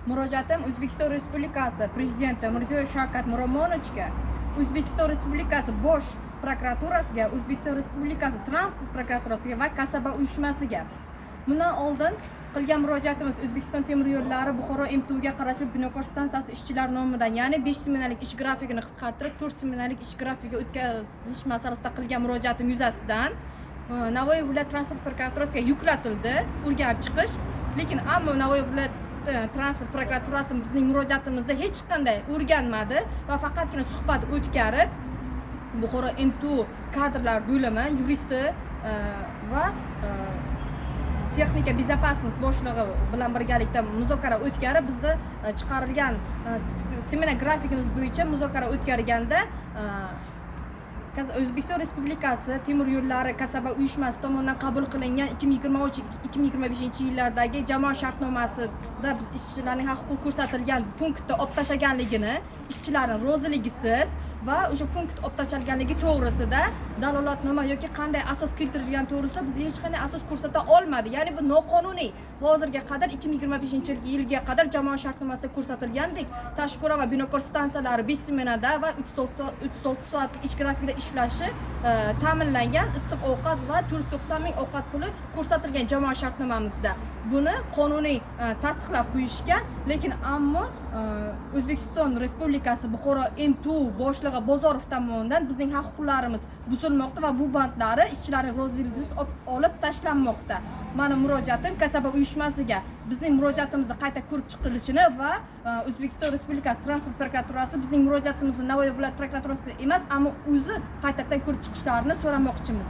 Murojaatim O'zbekiston Respublikasi Prezidenti Mirziyoyev Shavkat Miromonovichga, O'zbekiston Respublikasi Bosh prokuraturasiga, O'zbekiston Respublikasi Transport prokuraturasiga va Kasaba uyushmasiga. Bundan oldin qilgan murojaatimiz O'zbekiston temir yo'llari Buxoro MTUga qarashli Binokor stansiyasi ishchilari nomidan, ya'ni 5 smenalik ish grafikini qisqartirib 4 smenalik ish grafikiga o'tkazish masalasida qilgan murojaatim yuzasidan Navoiy viloyat transport prokuraturasiga yuklatildi urganib chiqish. Lekin ammo Navoiy viloyat transport prokuraturasi bizning murojaatimizda hech qanday o'rganmadi va faqatgina suhbat o'tkazib Buxoro MTU kadrlar bo'limi yuristi va texnika bezopasnost boshlig'i bilan birgalikda muzokara o'tkazib, bizda chiqarilgan semina grafikimiz bo'yicha muzokara o'tkazganda O'zbekiston Respublikasi temir yo'llari Kasaba uyushmasi tomonidan qabul qilingan 2023-2025 yillardagi jamoa shartnomasida ishchilarning huquqi ko'rsatilgan punktda olib tashlaganligini, ishchilarning roziligisiz va o'sha punkt olib tashalganligi to'g'risida dalolatnoma yoki qanday asos keltirilgan to'g'risida biz hech qanday asos ko'rsata olmadi. Ya'ni bu noqonuniy. Hozirga qadar 2025-yilga qadar jamoa shartnomasida ko'rsatilgandek Toshko'ra va Binokor stansiyalari 5 smenada va 36 soatlik ish grafikida ishlashi ta'minlangan, issiq ovqat va 490 ming ovqat puli ko'rsatilgan jamoa shartnomamizda. Buni qonuniy tasdiqlab qo'yishgan, lekin ammo O'zbekiston Respublikasi Buxoro MTU boshlig'i Bozorov tomonidan bizning huquqlarimiz buzilmoqda va bu bandlari ishchilarning roziligisiz olib tashlanmoqda. Mani murojaatim Kasaba uyushmasiga bizning murojaatimizni qayta ko'rib chiqilishini va O'zbekiston Respublikasi Transport prokuraturasi bizning murojaatimizni Navoiy viloyat prokuraturasi emas, ammo o'zi qaytadan ko'rib chiqishlarini so'ramoqchimiz.